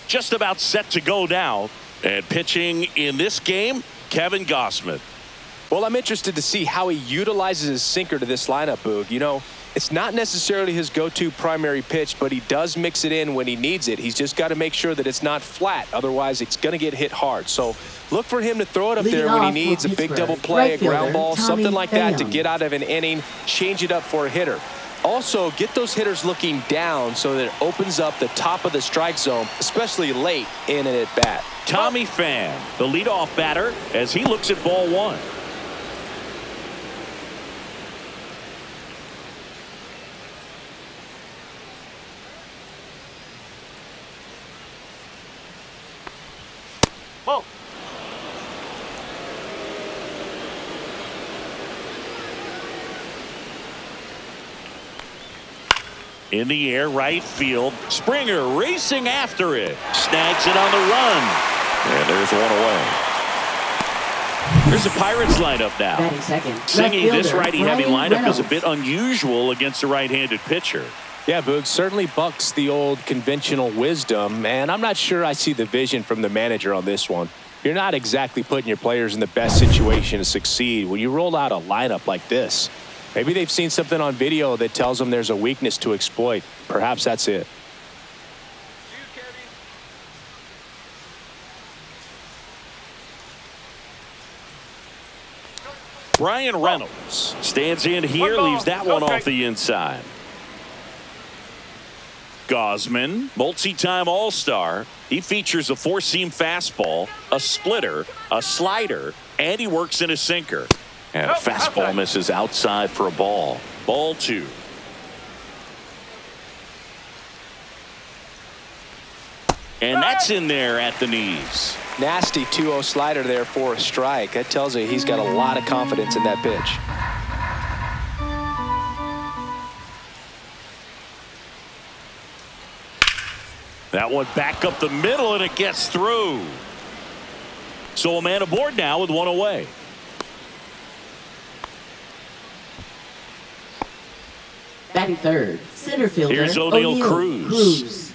just about set to go now. And pitching in this game, Kevin Gausman. Well, I'm interested to see how he utilizes his sinker to this lineup, Boog. You know, it's not necessarily his go-to primary pitch, but he does mix it in when he needs it. He's just got to make sure that it's not flat. Otherwise, it's going to get hit hard. So look for him to throw it up there when he needs a big double play, a ground ball, something like that to get out of an inning, change it up for a hitter. Also, get those hitters looking down so that it opens up the top of the strike zone, especially late in an at-bat. Tommy Pham, the leadoff batter, as he looks at ball one. Whoa. In the air, right field. Springer racing after it. Snags it on the run. And there's one away. Here's the Pirates lineup now. Singing this righty-heavy lineup is a bit unusual against a right-handed pitcher. Yeah, Boog, certainly bucks the old conventional wisdom, and I'm not sure I see the vision from the manager on this one. You're not exactly putting your players in the best situation to succeed when you roll out a lineup like this. Maybe they've seen something on video that tells them there's a weakness to exploit. Perhaps that's it. Brian Reynolds stands in here, leaves that one off the inside. Gausman, multi-time All-Star. He features a four-seam fastball, a splitter, a slider, and he works in a sinker. And a fastball misses outside for a ball. Ball two. And that's in there at the knees. Nasty 2-0 slider there for a strike. That tells you he's got a lot of confidence in that pitch. That one back up the middle, and it gets through. So a man aboard now with one away. Batting third, center fielder. Here's O'Neal Cruz.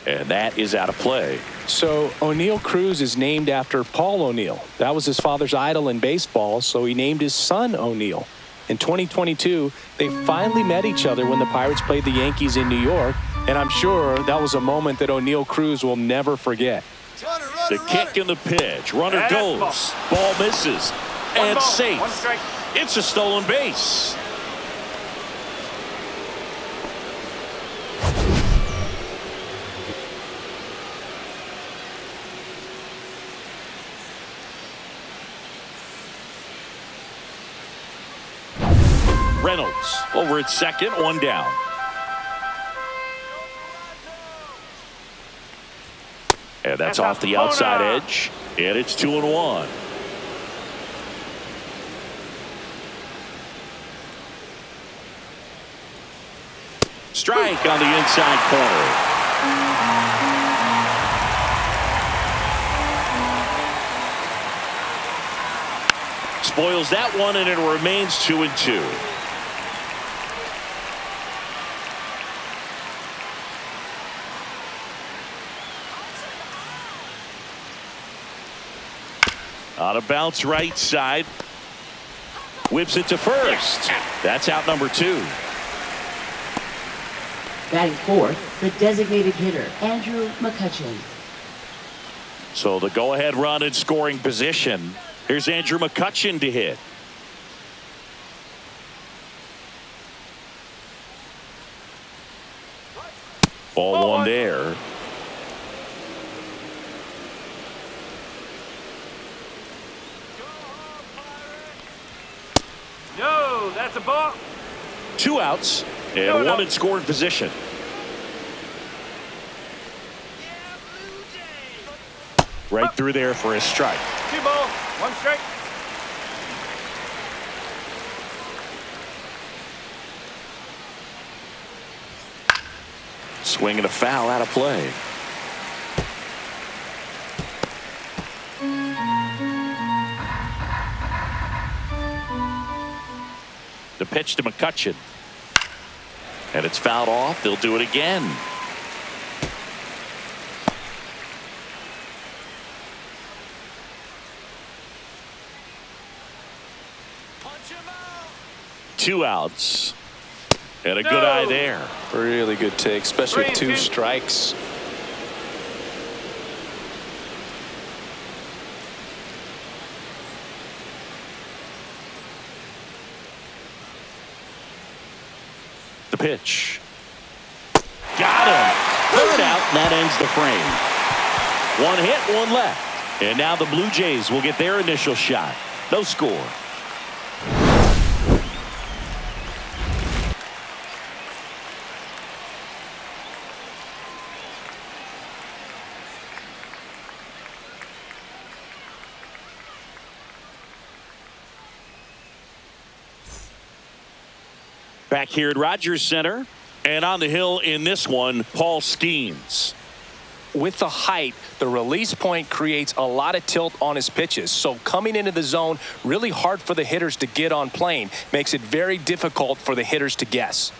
And that is out of play. So O'Neal Cruz is named after Paul O'Neill. That was his father's idol in baseball, so he named his son O'Neal. In 2022, they finally met each other when the Pirates played the Yankees in New York, and I'm sure that was a moment that O'Neal Cruz will never forget. The kick and the pitch. Runner goes. Ball misses. And safe. It's a stolen base. Reynolds over at second, one down. And that's off the outside edge. And it's 2-1. Strike on the inside corner. Spoils that one, and it remains 2-2. On a bounce right side. Whips it to first. That's out number 2. Batting fourth, the designated hitter, Andrew McCutchen. So the go-ahead run in scoring position. Here's Andrew McCutchen to hit. Ball one there. No, that's a ball. 2 outs and one in scoring position. Right through there for a strike. 2 balls, 1 strike. Swing and a foul out of play. The pitch to McCutcheon. And it's fouled off. They'll do it again. Punch him out. 2 outs. And a good eye there. Really good take, especially with 2 strikes. The pitch. Got him. 3rd out, and that ends the frame. 1 hit, 1 left. And now the Blue Jays will get their initial shot. No score. Back here at Rogers Center, and on the hill in this one, Paul Skeens. With the height, the release point creates a lot of tilt on his pitches. So coming into the zone, really hard for the hitters to get on plane. Makes it very difficult for the hitters to guess.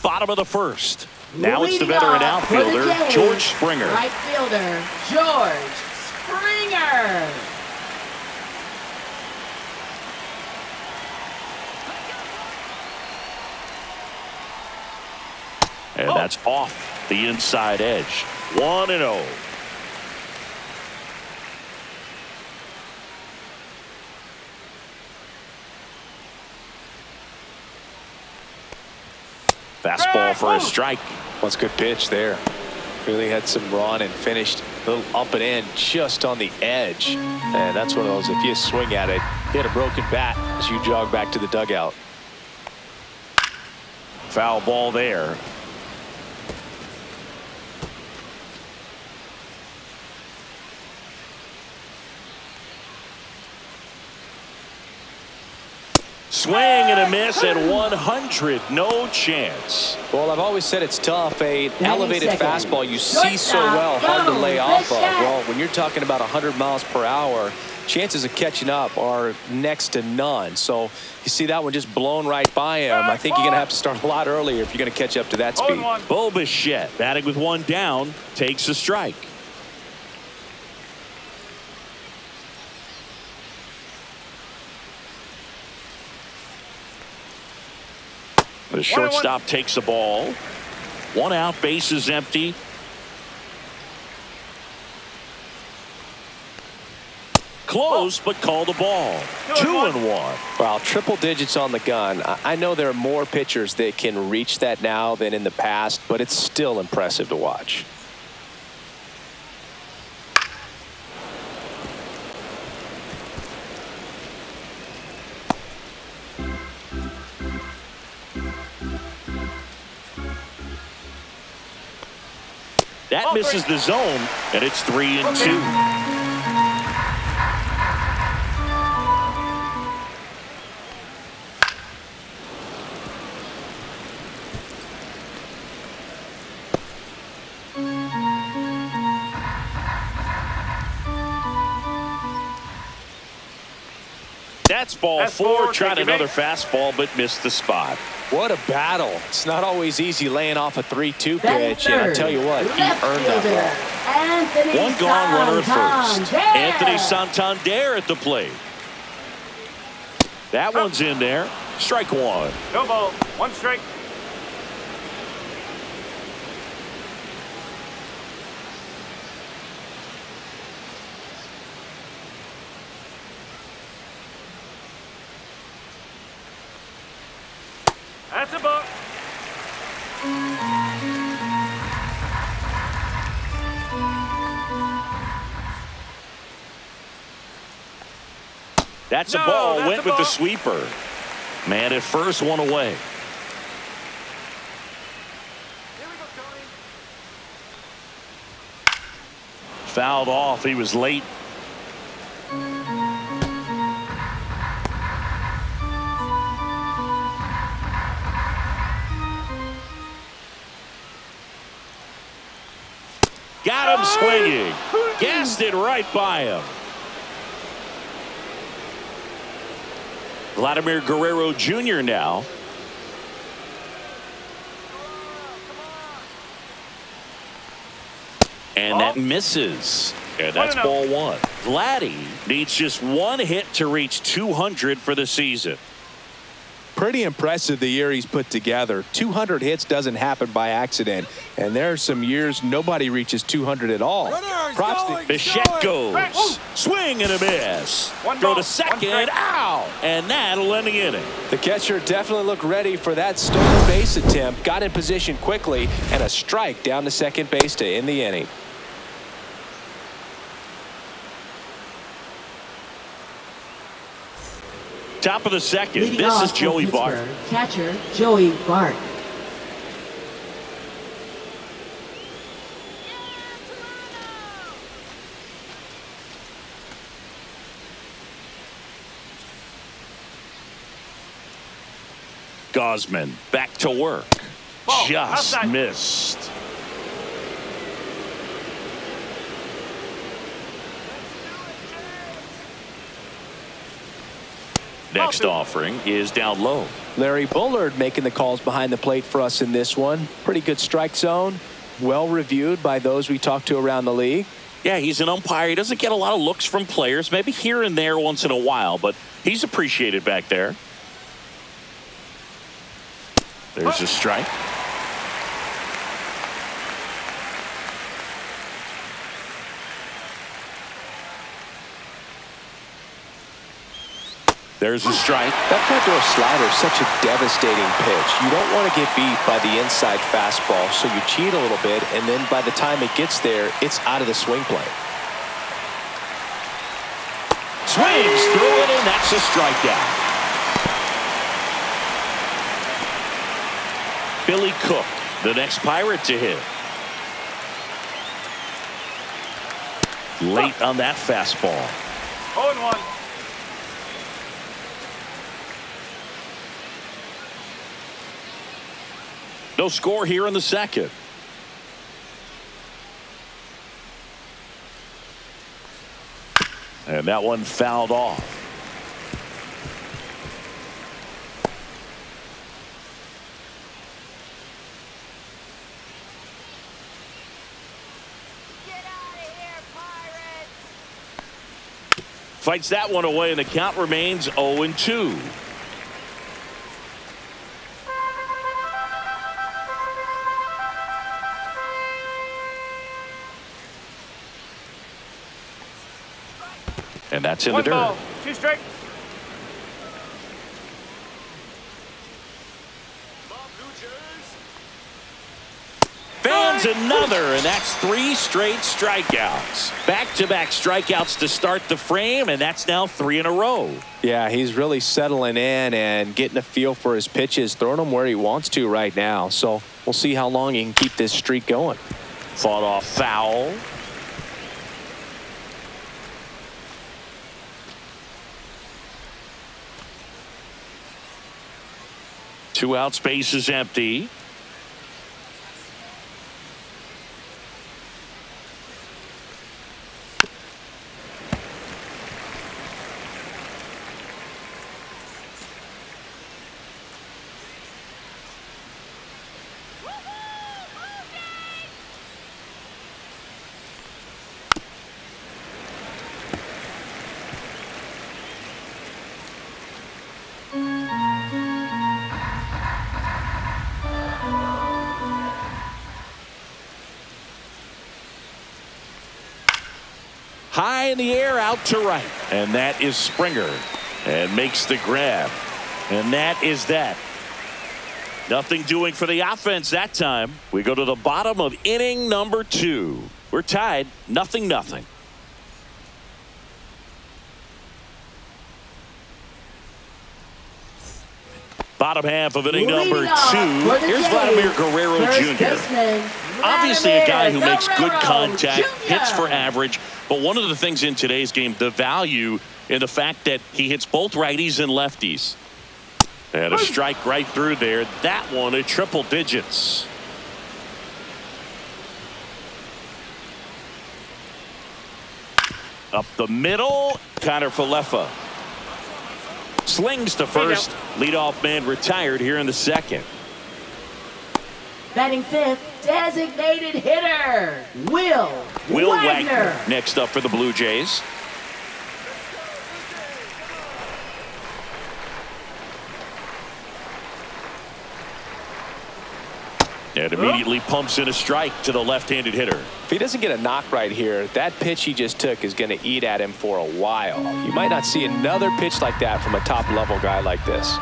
Bottom of the 1st. Now it's the veteran outfielder, George Springer. Right fielder, George Springer. And that's off the inside edge. 1-0. Fastball for a strike. That's a good pitch there. Really had some run and finished a little up and in just on the edge. And that's one of those, if you swing at it, hit a broken bat as you jog back to the dugout. Foul ball there. Swing and a miss at 100. No chance. Well, I've always said it's tough. An elevated fastball you see so well, hard to lay off of. Well, when you're talking about 100 miles per hour, chances of catching up are next to none. So you see that one just blown right by him. I think you're going to have to start a lot earlier if you're going to catch up to that speed. Bo Bichette batting with 1 down takes a strike. The shortstop takes the ball. 1 out, bases empty. Close, but call the ball. 2-1. Well, triple digits on the gun. I know there are more pitchers that can reach that now than in the past, but it's still impressive to watch. That misses the zone, and it's 3-2. That's ball 4. Tried another fastball, but missed the spot. What a battle. It's not always easy laying off a 3-2 pitch, and I tell you what, he earned that ball. 1 gone, runner at first. Anthony Santander at the plate. That one's in there. Strike 1. No ball. 1 strike. That's a ball. That's a ball. Went with the sweeper. Man at first, 1 away. Fouled off. He was late. Got him swinging. Gassed it right by him. Vladimir Guerrero Jr. now. And that misses. And that's ball one. Vladdy needs just one hit to reach 200 for the season. Pretty impressive the year he's put together. 200 hits doesn't happen by accident. And there are some years nobody reaches 200 at all. Props to Bichette goes. Swing and a miss. Throw to second. Ow! And that'll end the inning. The catcher definitely looked ready for that stolen base attempt. Got in position quickly. And a strike down to second base to end the inning. Top of the second. Leading This off is for Joey Bart. Pittsburgh, catcher Joey Bart. Gosman back to work. Ball, Just outside. missed. Next offering is down low. Larry Bullard making the calls behind the plate for us in this one. Pretty good strike zone. Well reviewed by those we talked to around the league. Yeah, he's an umpire. He doesn't get a lot of looks from players, maybe here and there once in a while, but he's appreciated back there. There's a strike. There's a strike. That front-door slider is such a devastating pitch. You don't want to get beat by the inside fastball, so you cheat a little bit, and then by the time it gets there, it's out of the swing plane. Swings through it, and that's a strikeout. Billy Cook, the next Pirate to hit. Late on that fastball. 0-1. No score here in the second. And that one fouled off. Get out of here, Pirates! Fights that one away, and the count remains 0-2. And that's in the dirt. 1 ball, 2 strikes. Fans another, and that's 3 straight strikeouts. Back-to-back strikeouts to start the frame, and that's now 3 in a row. Yeah, he's really settling in and getting a feel for his pitches, throwing them where he wants to right now. So we'll see how long he can keep this streak going. Fought off foul. Two out, space is empty. High in the air, out to right. And that is Springer. And makes the grab. And that is that. Nothing doing for the offense that time. We go to the bottom of inning number 2. We're tied, 0-0. Bottom half of inning number 2. Here's Vladimir Guerrero Jr. Obviously a guy who makes good contact, hits for average, but one of the things in today's game, the value in the fact that he hits both righties and lefties. And a strike right through there. That one at triple digits. Up the middle, Connor Falefa. Slings to first. Leadoff man retired here in the second. Batting fifth, designated hitter, Will Wagner next up for the Blue Jays. And immediately pumps in a strike to the left-handed hitter. If he doesn't get a knock right here, that pitch he just took is going to eat at him for a while. You might not see another pitch like that from a top-level guy like this.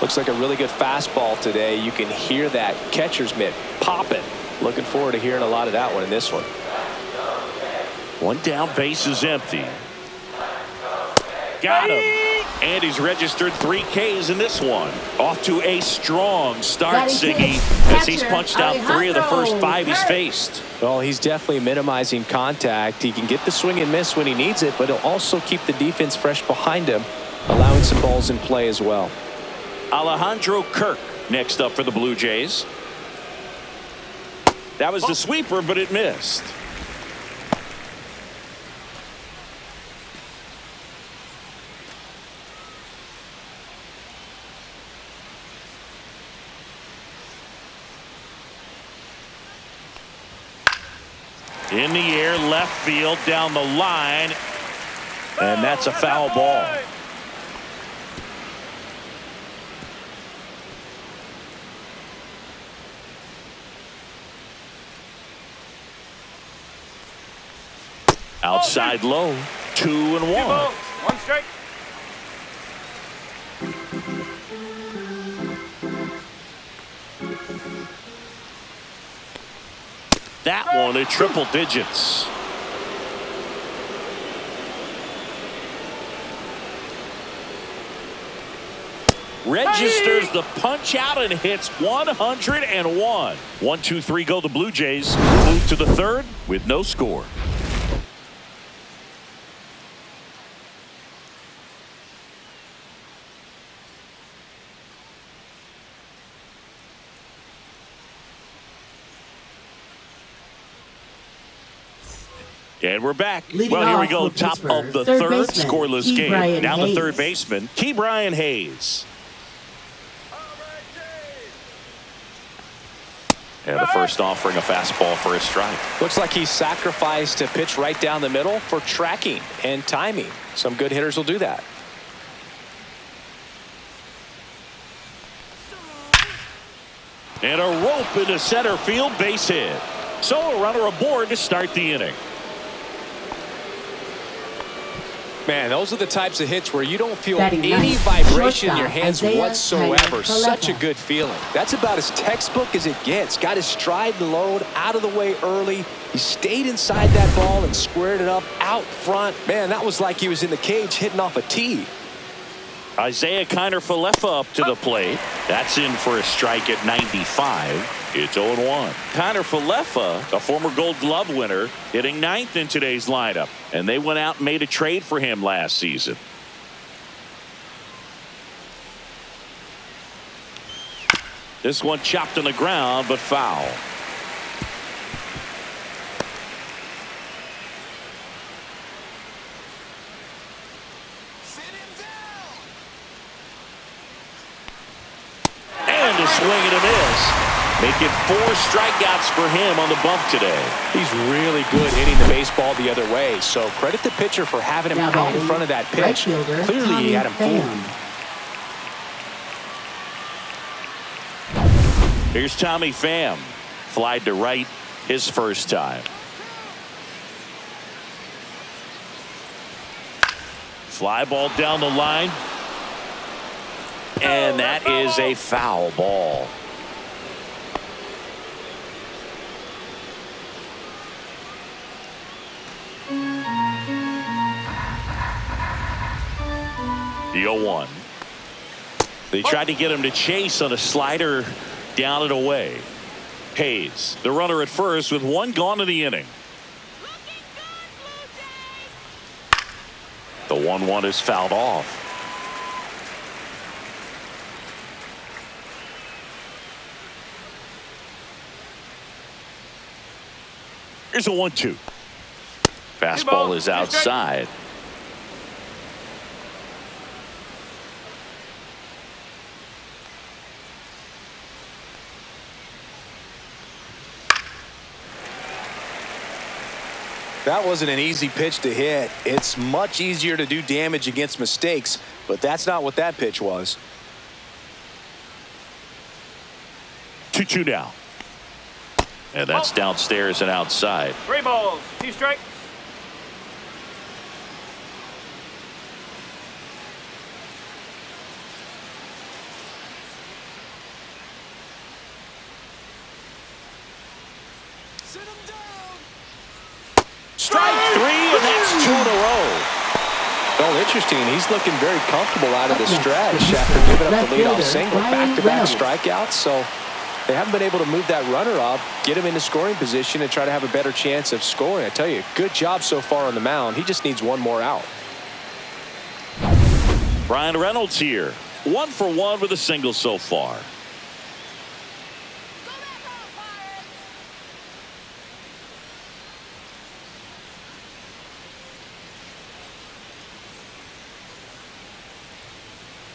Looks like a really good fastball today. You can hear that catcher's mitt popping. Looking forward to hearing a lot of that one in this one. One down, base is empty. Got him. And he's registered 3 Ks in this one. Off to a strong start, Siggy, as he's punched out 3 of the first 5 he's faced. Well, he's definitely minimizing contact. He can get the swing and miss when he needs it, but he'll also keep the defense fresh behind him, allowing some balls in play as well. Alejandro Kirk next up for the Blue Jays. That was the sweeper, but it missed. In the air, left field, down the line, and that's a foul ball. Outside low, 2-1. 1 strike. That one at triple digits. Registers the punch out and hits 101. 1, 2, 3 go the Blue Jays. Move to the third with no score. And we're back. Well, here we go. Top of the third, scoreless game. Now the third baseman, Ke'Bryan Hayes. And the first offering a fastball for a strike. Looks like he sacrificed a pitch right down the middle for tracking and timing. Some good hitters will do that. And a rope into center field, base hit. So a runner aboard to start the inning. Man, those are the types of hits where you don't feel any vibration in your hands whatsoever. Such a good feeling. That's about as textbook as it gets. Got his stride load out of the way early. He stayed inside that ball and squared it up out front. Man, that was like he was in the cage hitting off a tee. Isaiah Kiner-Falefa up to the plate. That's in for a strike at 95. It's 0-1. Kiner-Falefa, a former Gold Glove winner, hitting 9th in today's lineup. And they went out and made a trade for him last season. This one chopped on the ground, but foul. And a swing and a miss. Making 4 strikeouts for him on the bump today. He's really good hitting the baseball the other way. So credit the pitcher for having him out in front of that pitch. Clearly he had him fooled. Here's Tommy Pham. Flied to right his first time. Fly ball down the line. And that is a foul ball. The 0-1. They tried to get him to chase on a slider down and away. Hayes, the runner at first with 1 gone in the inning. The 1-1 is fouled off. Here's a 1-2. Fastball is outside. That wasn't an easy pitch to hit. It's much easier to do damage against mistakes, but that's not what that pitch was. 2-2 now. And that's downstairs and outside. 3 balls, 2 strikes. Strike 3, and that's 2 in a row. Well, interesting. He's looking very comfortable out of the stretch after giving up the leadoff single. Back-to-back strikeouts, so they haven't been able to move that runner up, get him into scoring position, and try to have a better chance of scoring. I tell you, good job so far on the mound. He just needs one more out. Brian Reynolds here. 1 for 1 with a single so far. Go back home, Pirates!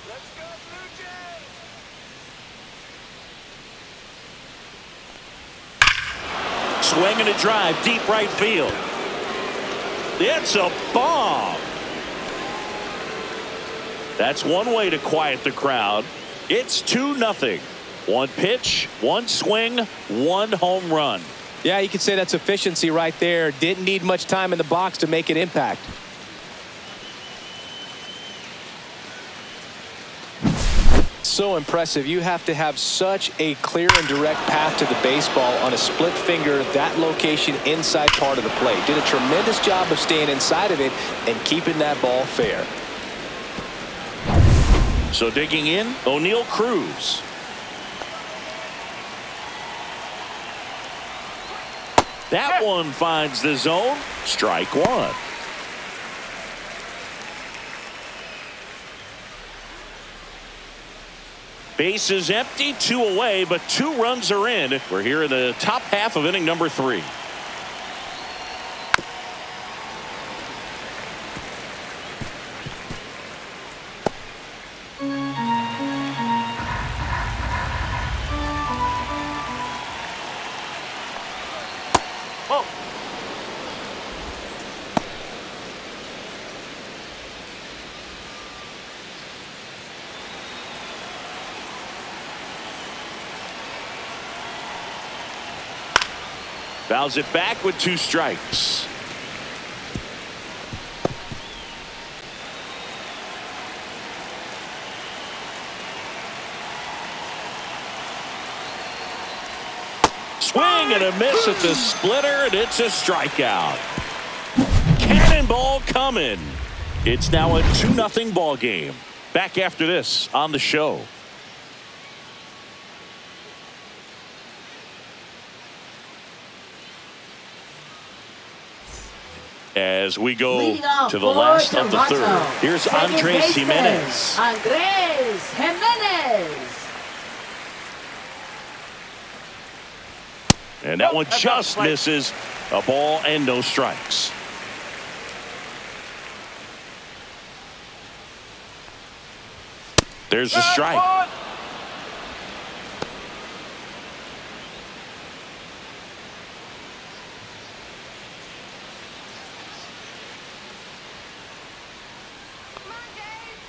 Let's go, Blue Jays! Swing and a drive, deep right field. It's a bomb. That's one way to quiet the crowd. It's 2-0. 1 pitch, 1 swing, 1 home run. Yeah, you could say that's efficiency right there. Didn't need much time in the box to make an impact. So impressive. You have to have such a clear and direct path to the baseball on a split finger, that location inside part of the plate. Did a tremendous job of staying inside of it and keeping that ball fair. So digging in, O'Neal Cruz. That one finds the zone. Strike 1. Base is empty, 2 away, but 2 runs are in. We're here in the top half of inning number 3. Oh, Fouls it back with 2 strikes. Swing and a miss at the splitter, and it's a strikeout. Cannonball coming. It's now a 2-0 ball game. Back after this on the show. As we go Leading off to the for last of the Toronto, 3rd. Here's second Andres baseman, Jimenez. Andres Jimenez. And that one That's just out. misses. A ball and no strikes. There's a strike. one. Come on, Jays!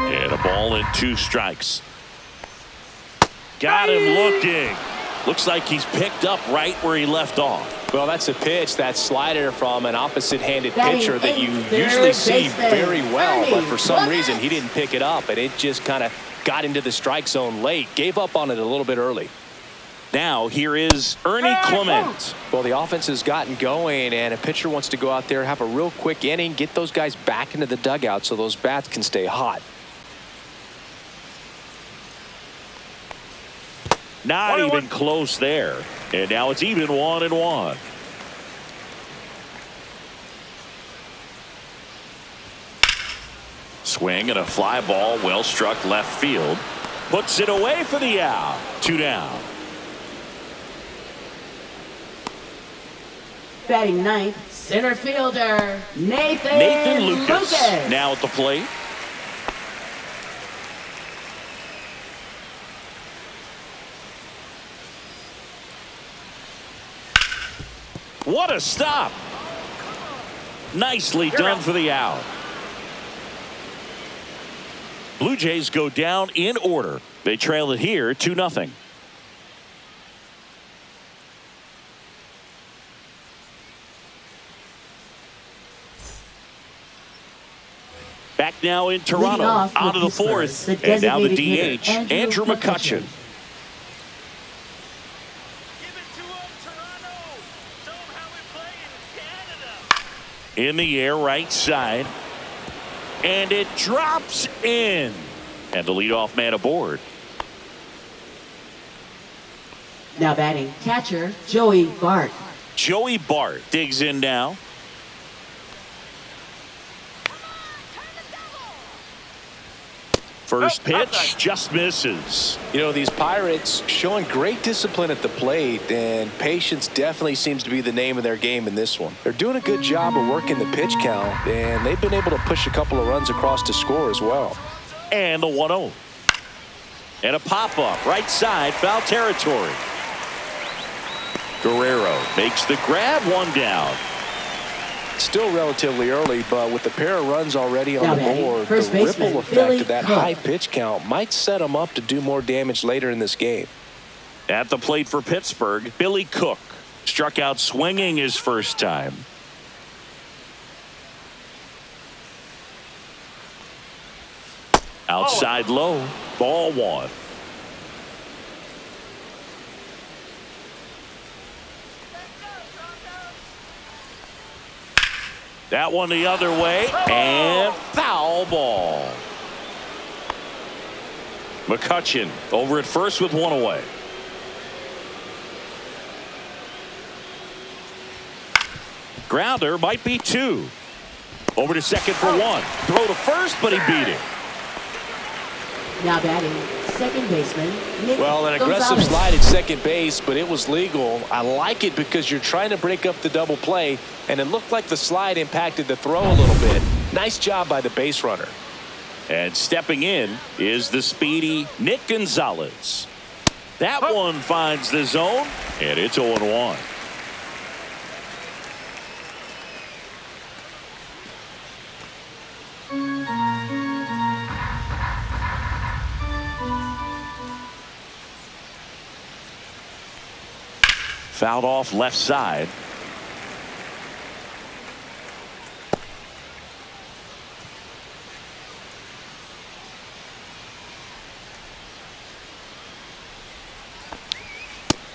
And a ball and 2 strikes. Got him looking. Looks like he's picked up right where he left off. Well, that's a pitch, that slider from an opposite-handed Batting pitcher that you eighth, usually third see baseman, very well, but for some Ernie reason he didn't pick it up, and it just kind of got into the strike zone late. Gave up on it a little bit early. Now here is Ernie Clement. Well, the offense has gotten going, and a pitcher wants to go out there, have a real quick inning, get those guys back into the dugout so those bats can stay hot. Not even close there. And now it's even 1-1. swing and a fly ball well struck left field. Puts it away for the out. 2 down. Batting ninth, center fielder, Nathan Lucas now at the plate. What a stop. Nicely done for the out. Blue Jays go down in order. They trail it here 2-0. Back now in Toronto. Out of the fourth. And now the DH, Andrew McCutchen. Give it to him, Toronto. Show him how we play in Canada. In the air, right side. And it drops in. And the leadoff man aboard. Now batting catcher, Joey Bart. Joey Bart digs in now. First pitch just misses. You know, these Pirates showing great discipline at the plate, and patience definitely seems to be the name of their game in this one. They're doing a good job of working the pitch count, and they've been able to push a couple of runs across to score as well. And the 1-0. And a pop-up right side, foul territory. Guerrero makes the grab, 1 down. Still relatively early, but with the pair of runs already on the board, the ripple effect Billy of that Cook. high pitch count might set them up to do more damage later in this game. At the plate for Pittsburgh, Billy Cook struck out swinging his first time. Outside low, ball 1. That one the other way, and foul ball. McCutchen over at first with 1 away. Grounder might be 2. Over to second for 1. Throw to first, but he beat it. Now batting second baseman, Nick Well, an aggressive Gonzalez. slide at second base, but it was legal. I like it because you're trying to break up the double play, and it looked like the slide impacted the throw a little bit. Nice job by the base runner. And stepping in is the speedy Nick Gonzalez. That one finds the zone, and it's 0-1. Fouled off left side.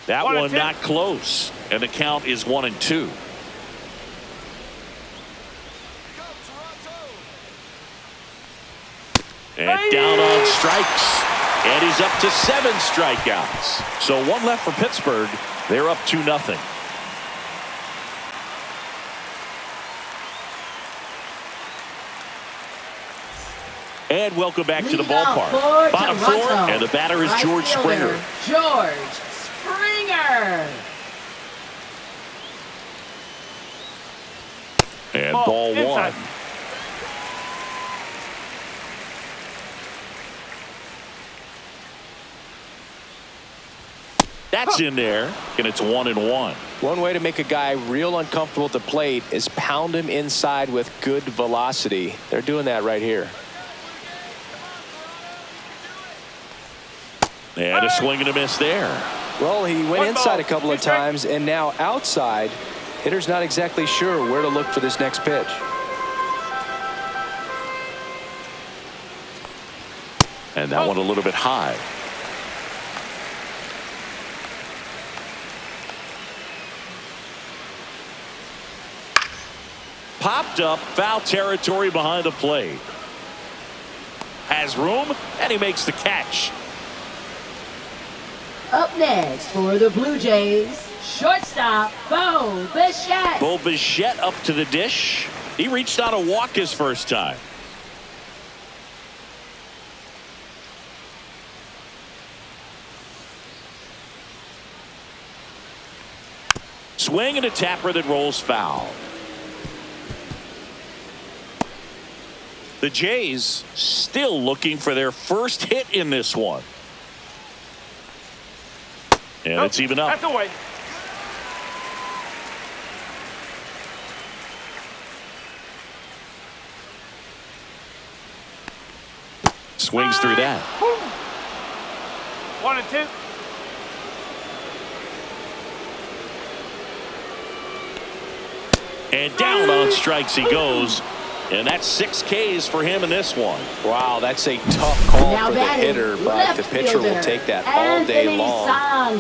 That one not close, and the count is 1-2. And down on strikes, and he's up to 7 strikeouts. So 1 left for Pittsburgh. They're up 2-0. And welcome back to the ballpark. Bottom 4, and the batter is George Springer. George Springer. And ball 1. That's in there, and it's 1-1. One way to make a guy real uncomfortable at the plate is pound him inside with good velocity. They're doing that right here. And a swing and a miss there. Well, he went inside a couple of times, and now outside. Hitter's not exactly sure where to look for this next pitch. And that one a little bit high. Popped up, foul territory behind the plate. Has room, and he makes the catch. Up next for the Blue Jays, shortstop Bo Bichette. Bo Bichette up to the dish. He reached out a walk his first time. Swing and a tapper that rolls foul. The Jays still looking for their first hit in this one. And it's even up. That's away. Swings through that. 1 and 2. And down on strikes he goes. And that's 6 Ks for him in this one. Wow, that's a tough call Now for the batting, hitter, but left the pitcher will fielder, take that all day Anthony long.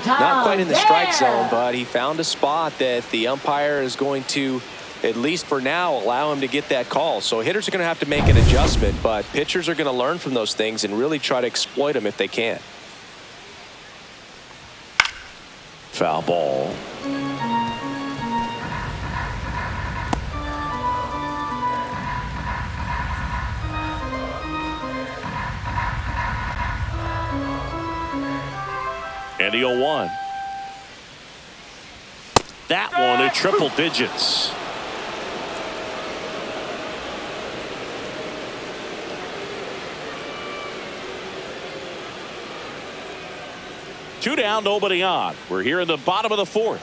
Not quite in the strike zone, but he found a spot that the umpire is going to, at least for now, allow him to get that call. So hitters are going to have to make an adjustment, but pitchers are going to learn from those things and really try to exploit them if they can. Foul ball. And the 0-1. That one at triple digits. Two down, nobody on. We're here in the bottom of the 4th.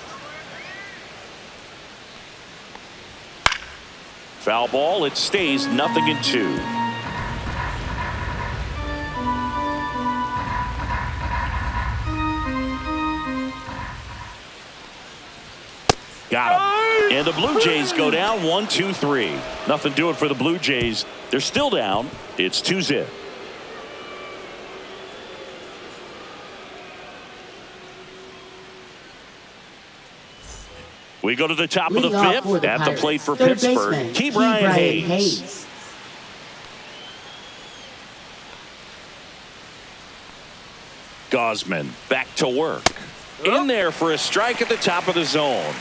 Foul ball. It stays 0-2. Got him. And the Blue Jays go down 1-2-3. Nothing doing for the Blue Jays. They're still down. It's 2-0. We go to the top of the 5th. At the plate for Pittsburgh, Brian Hayes. Gosman back to work. In there for a strike at the top of the zone.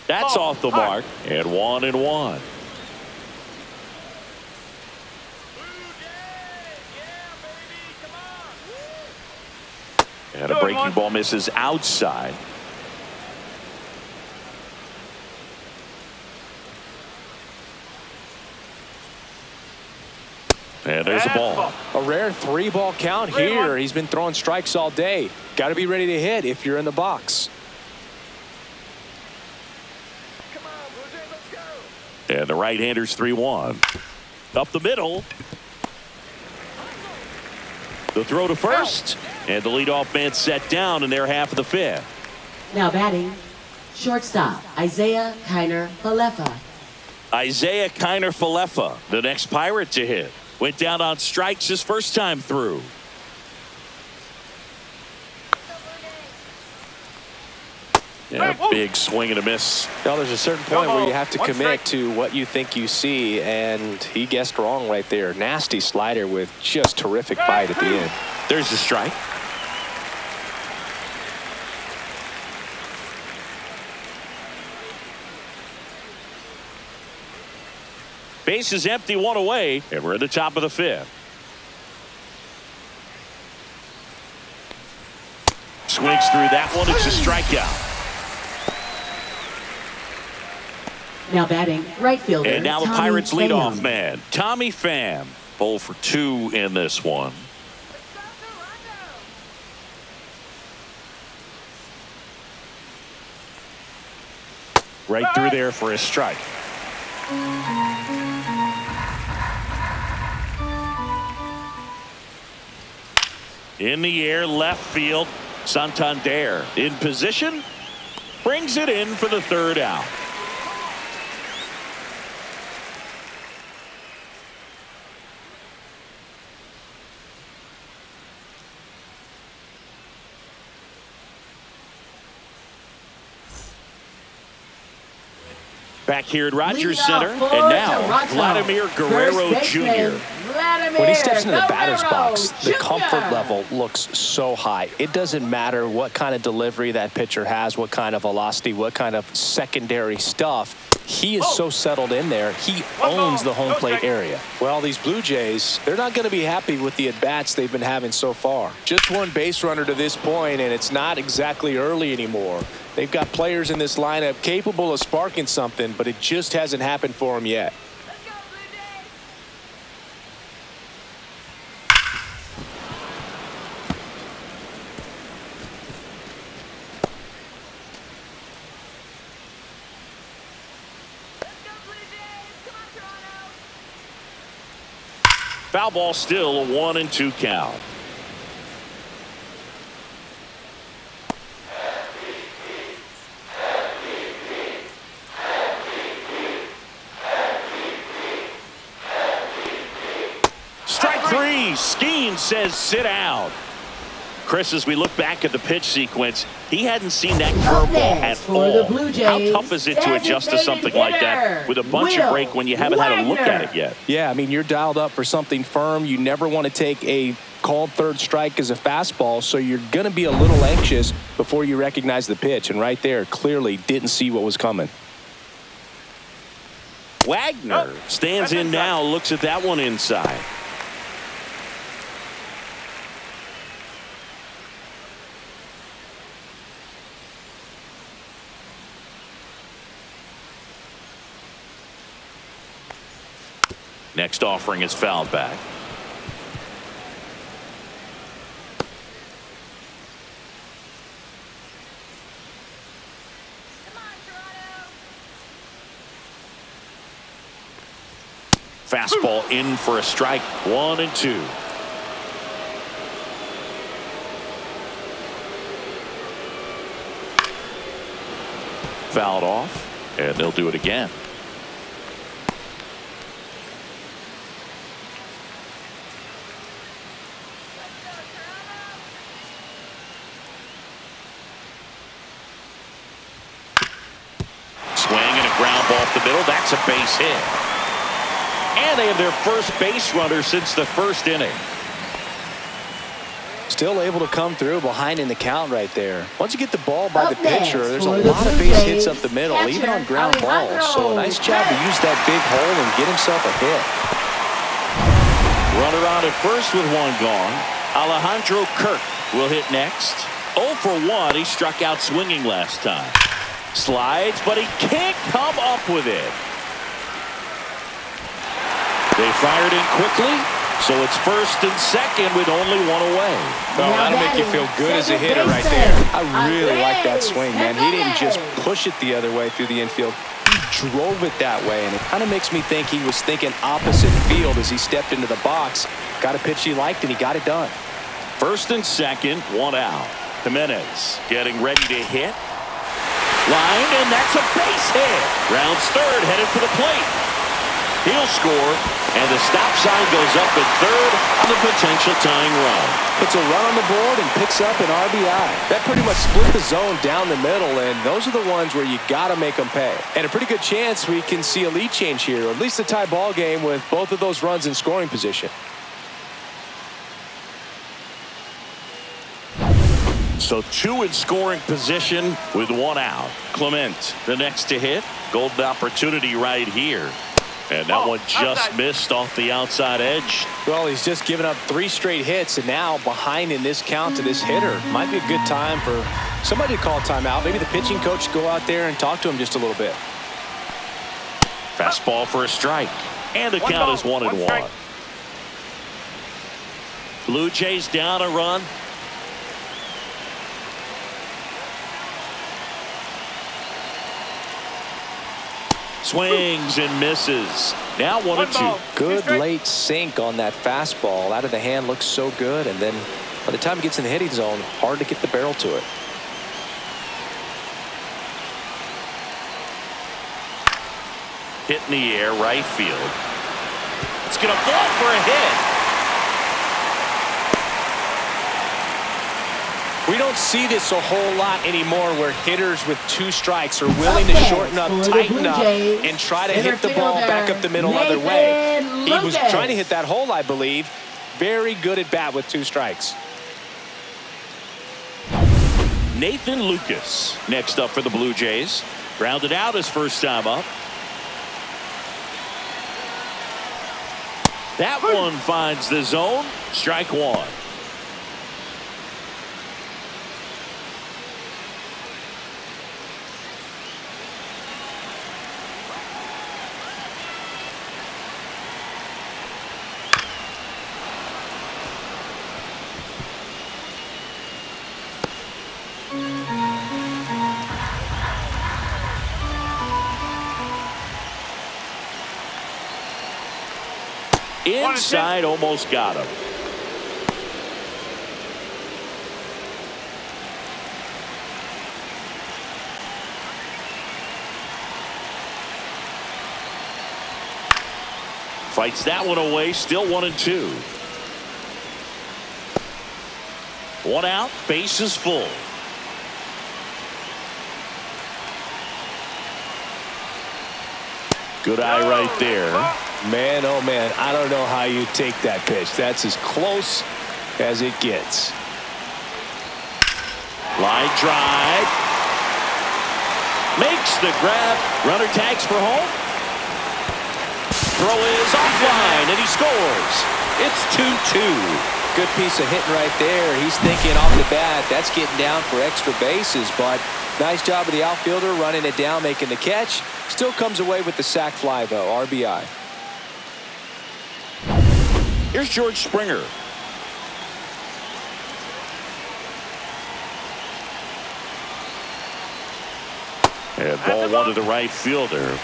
That's off the mark. And 1-1. And a breaking ball misses outside. And there's a ball. A rare 3-ball count here. He's been throwing strikes all day. Got to be ready to hit if you're in the box. Come on, Blue Jay, let's go. And the right-hander's 3-1. Up the middle. The throw to first. And the leadoff man set down in their half of the 5th. Now batting, shortstop, Isaiah Kiner-Falefa. Isaiah Kiner-Falefa, the next Pirate to hit. Went down on strikes his first time through. Yeah, big swing and a miss. Well, there's a certain point where you have to commit to what you think you see, and he guessed wrong right there. Nasty slider with just terrific bite at the end. There's the strike. Base is empty, 1 away, and we're at the top of the 5th. Swings through that one. It's a strikeout. Now batting, right fielder, And now the Tommy Pirates leadoff Pham. man, Tommy Pham. 0 for 2 in this one. Right through there for a strike. In the air, left field. Santander in position. Brings it in for the 3rd out. Back here at Rogers Center, and now Vladimir Guerrero Jr. When he steps into the batter's box, the comfort level looks so high. It doesn't matter what kind of delivery that pitcher has, what kind of velocity, what kind of secondary stuff. He is so settled in there. He owns the home plate area. Well, these Blue Jays, they're not going to be happy with the at-bats they've been having so far. Just one base runner to this point, and it's not exactly early anymore. They've got players in this lineup capable of sparking something, but it just hasn't happened for them yet. Let's go, Blue Jays. Let's go, Blue Jays. Come on, Toronto. Foul ball, still a 1-2 count. Strike three. Skeen says sit down. Chris, as we look back at the pitch sequence, he hadn't seen that curveball at all. How tough is it to adjust to something like that with a bunch of break when you haven't had a look at it yet? Yeah, I mean, you're dialed up for something firm. You never want to take a called third strike as a fastball, so you're going to be a little anxious before you recognize the pitch. And right there, clearly didn't see what was coming. Wagner stands in now, looks at that one inside. Next offering is fouled back. Come on, Toronto. Fastball in for a strike. 1-2. Fouled off, and they'll do it again. Swing and a ground ball off the middle. That's a base hit. And they have their first base runner since the first inning. Still able to come through behind in the count right there. Once you get the ball by the Up next pitcher, there's a for the lot of Blue base Jays, hits up the middle, even on catcher ground balls. So a nice job to use that big hole and get himself a hit. Runner on at first with one gone. Alejandro Kirk will hit next. 0 for 1. He struck out swinging last time. Slides, but he can't come up with it. They fired in quickly, so it's first and second with only one away. Oh, that'll make you feel good as a hitter right there. I really like that swing, man. He didn't just push it the other way through the infield. He drove it that way, and it kind of makes me think he was thinking opposite field as he stepped into the box. Got a pitch he liked, and he got it done. First and second, one out. Jimenez getting ready to hit. Line, and that's a base hit. Rounds third, headed for the plate. He'll score, and the stop sign goes up at third on the potential tying run. Puts a run on the board and picks up an RBI. That pretty much split the zone down the middle, and those are the ones where you got to make them pay. And a pretty good chance we can see a lead change here, or at least a tie ball game with both of those runs in scoring position. So 2 in scoring position with 1 out. Clement, the next to hit. Golden opportunity right here. And that one just missed off the outside edge. Well, he's just given up 3 straight hits, and now behind in this count to this hitter. Might be a good time for somebody to call a timeout. Maybe the pitching coach go out there and talk to him just a little bit. Fastball for a strike. And the count is 1-1. Blue Jays down a run. Swings and misses. Now 1-2. Good late sink on that fastball. Out of the hand looks so good, and then by the time it gets in the hitting zone, hard to get the barrel to it. Hit in the air, right field. It's going to fall for a hit. We don't see this a whole lot anymore where hitters with 2 strikes are willing to shorten up, tighten up, and try to hit the ball back up the middle other way. He was trying to hit that hole, I believe. Very good at bat with 2 strikes. Nathan Lucas next up for the Blue Jays. Grounded out his first time up. That one finds the zone. Strike 1. Inside, almost got him. Fights that one away, still 1-2. 1 out, base is full. Good eye right there. Man, oh man, I don't know how you take that pitch. That's as close as it gets. Line drive. Makes the grab. Runner tags for home. Throw is offline, and he scores. It's 2-2. Good piece of hitting right there. He's thinking off the bat, that's getting down for extra bases, but nice job of the outfielder running it down, making the catch. Still comes away with the sac fly, though. RBI. Here's George Springer. And ball 1 to the right fielder.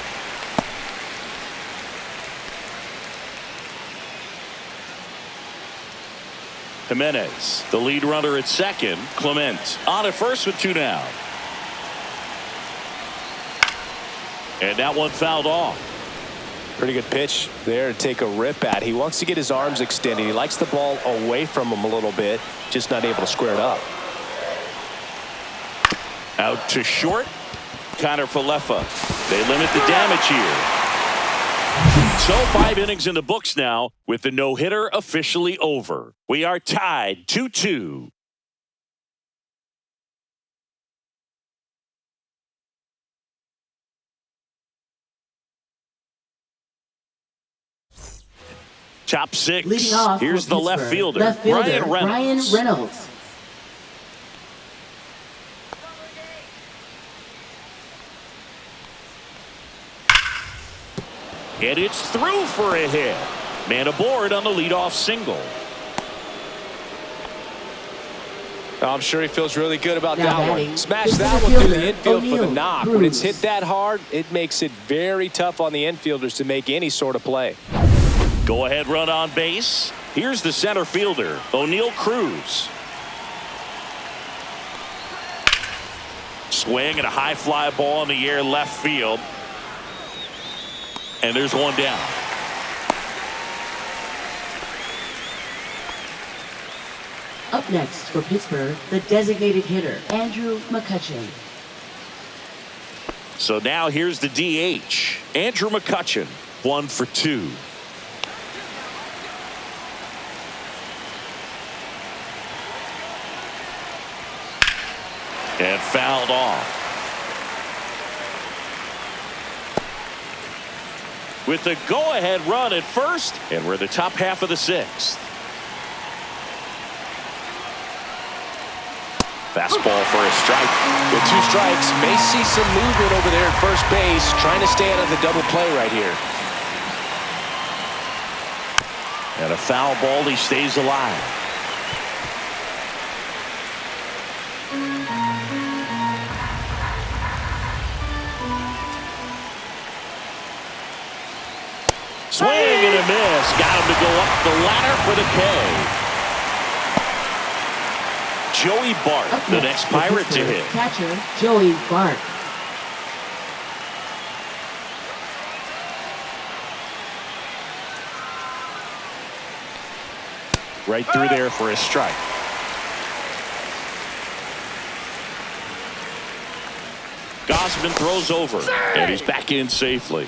Jimenez, the lead runner at second. Clement on at first with 2 down. And that one fouled off. Pretty good pitch there to take a rip at. He wants to get his arms extended. He likes the ball away from him a little bit, just not able to square it up. Out to short. Connor Falefa. They limit the damage here. So 5 innings in the books now with the no-hitter officially over. We are tied 2-2. Top 6. Leading off, here's the left fielder, Ryan Reynolds. And it's through for a hit. Man aboard on the leadoff single. I'm sure he feels really good about Now that batting, one. Smash is that the one through the fielder, infield for the O'Neal knock. Cruz. When it's hit that hard, it makes it very tough on the infielders to make any sort of play. Go ahead run on base. Here's the center fielder, O'Neal Cruz. Swing and a high fly ball in the air left field. And there's one down. Up next for Pittsburgh, the designated hitter, Andrew McCutchen. So now here's the DH, Andrew McCutchen, 1 for 2. And fouled off. With the go-ahead run at first, and we're the top half of the 6th. Fastball for a strike. With 2 strikes, may see some movement over there at first base, trying to stay out of the double play right here. And a foul ball, he stays alive. Swing and a miss. Got him to go up the ladder for the K. Joey Bart, Up the next for Pirate to Pittsburgh, hit. catcher, Joey Bart. Right through there for a strike. Gausman throws over, and he's back in safely.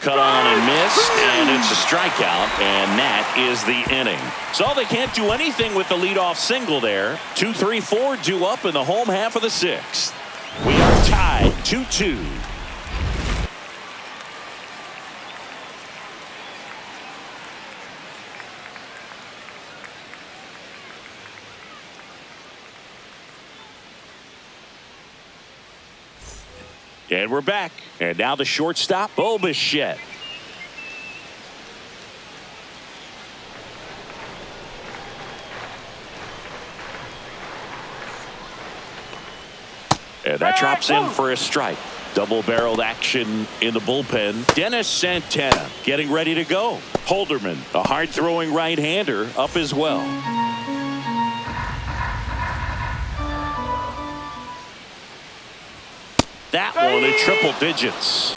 Cut on and missed, and it's a strikeout, and that is the inning. So they can't do anything with the leadoff single there. 2-3-4 due up in the home half of the sixth. We are tied 2-2. And we're back. And now the shortstop, Bo Bichette. And that drops in for a strike. Double-barreled action in the bullpen. Dennis Santana getting ready to go. Holderman, a hard-throwing right-hander, up as well. That one in triple digits.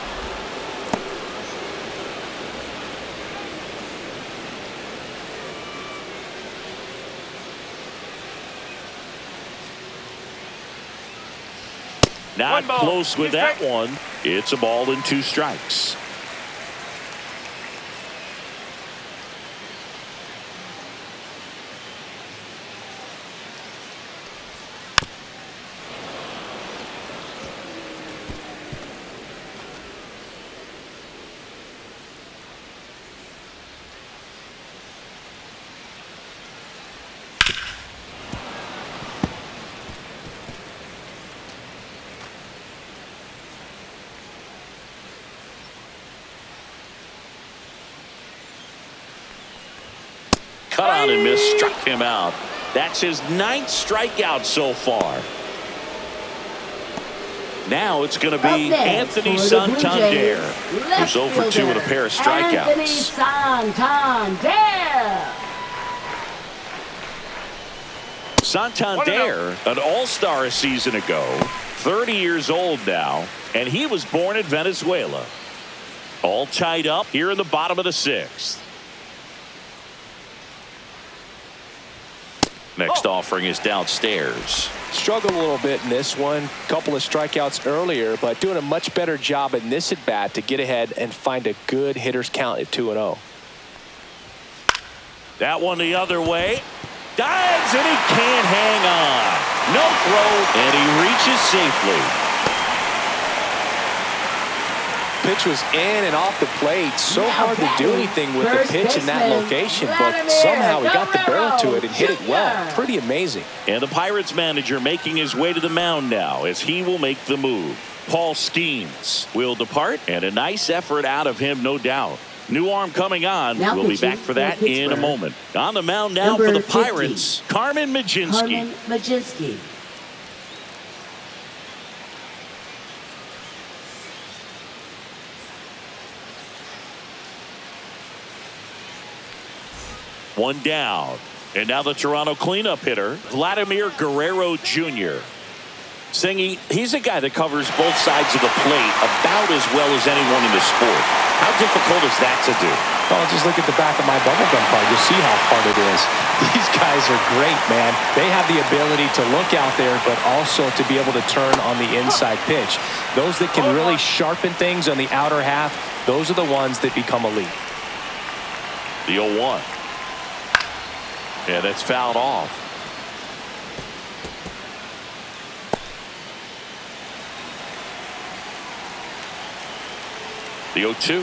Not close with that one. It's a ball and 2 strikes. Cut on and miss, struck him out. That's his 9th strikeout so far. Now it's going to be Anthony Santander, who's 0 for 2 with a pair of strikeouts. Anthony Santander. Santander, an all-star a season ago, 30 years old now, and he was born in Venezuela. All tied up here in the bottom of the 6th. Next offering is downstairs. Struggled a little bit in this one. Couple of strikeouts earlier, but doing a much better job in this at-bat to get ahead and find a good hitter's count at 2-0. That one the other way. Dives, and he can't hang on. No throw, and he reaches safely. Pitch was in and off the plate. So hard to do anything with the pitch in that location, but somehow he got the barrel to it and hit it well. Pretty amazing. And the Pirates manager making his way to the mound now as he will make the move. Paul Skeens will depart, and a nice effort out of him, no doubt. New arm coming on. Now we'll be back for that in a moment. On the mound now for the Pirates, Carmen Mlodzinski. One down. And now the Toronto cleanup hitter, Vladimir Guerrero Jr. Singy, he's a guy that covers both sides of the plate about as well as anyone in the sport. How difficult is that to do? Well, just look at the back of my bubblegum card. You'll see how hard it is. These guys are great, man. They have the ability to look out there, but also to be able to turn on the inside pitch. Those that can really sharpen things on the outer half, those are the ones that become elite. The 0-1. Yeah, that's fouled off. The 0-2.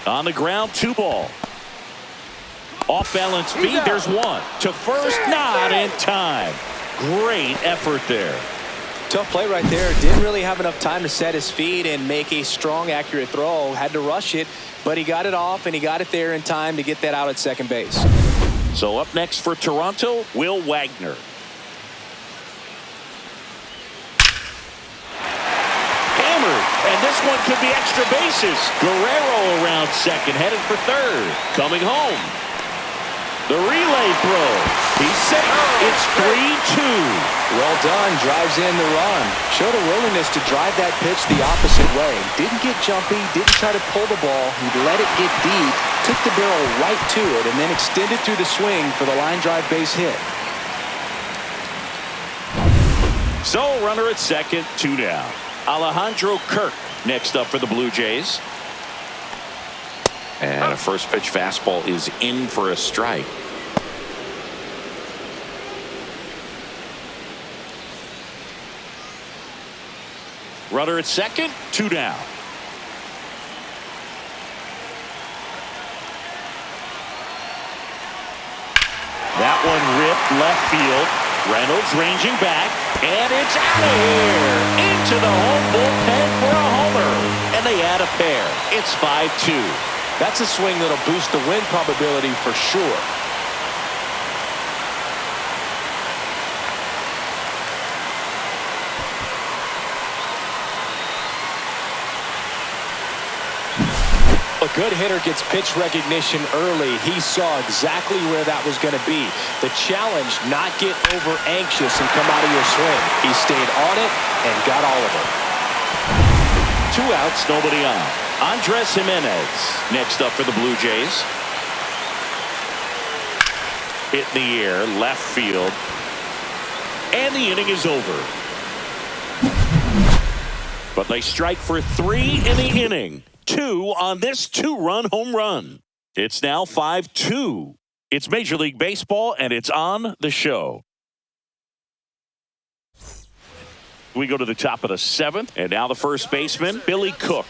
On the ground, 2 ball. Off balance feed, there's 1. To first, not in time. Great effort there. Tough play right there. Didn't really have enough time to set his feet and make a strong, accurate throw. Had to rush it, but he got it off, and he got it there in time to get that out at second base. So up next for Toronto, Will Wagner. Hammered, and this one could be extra bases. Guerrero around second, headed for third. Coming home. The relay throw. He's safe. It's 3-2. Well done. Drives in the run. Showed a willingness to drive that pitch the opposite way. Didn't get jumpy. Didn't try to pull the ball. He let it get deep. Took the barrel right to it and then extended through the swing for the line drive base hit. So runner at second, 2 down. Alejandro Kirk next up for the Blue Jays. And a first pitch fastball is in for a strike. Runner at second, 2 down. That one ripped left field. Reynolds ranging back, and it's out of here into the home bullpen for a homer, and they add a pair. It's 5-2. That's a swing that'll boost the win probability for sure. A good hitter gets pitch recognition early. He saw exactly where that was going to be. The challenge, not get over anxious and come out of your swing. He stayed on it and got all of it. 2 outs, nobody on. Andres Jimenez next up for the Blue Jays. Hit in the air, left field. And the inning is over. But they strike for 3 in the inning. 2 on this 2-run home run. It's now 5-2. It's Major League Baseball, and it's on the show. We go to the top of the 7th, and now the first baseman, Billy Cook.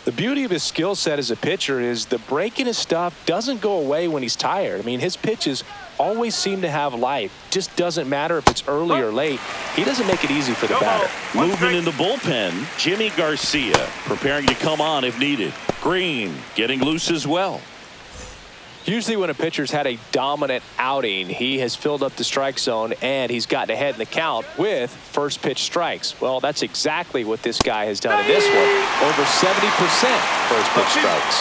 The beauty of his skill set as a pitcher is the break in his stuff doesn't go away when he's tired. I mean, his pitches always seem to have life. Just doesn't matter if it's early or late. He doesn't make it easy for the batter. Moving in the bullpen, Jimmy Garcia preparing to come on if needed. Green getting loose as well. Usually when a pitcher's had a dominant outing, he has filled up the strike zone and he's gotten ahead in the count with first pitch strikes. Well, that's exactly what this guy has done in this one. Over 70% first pitch strikes.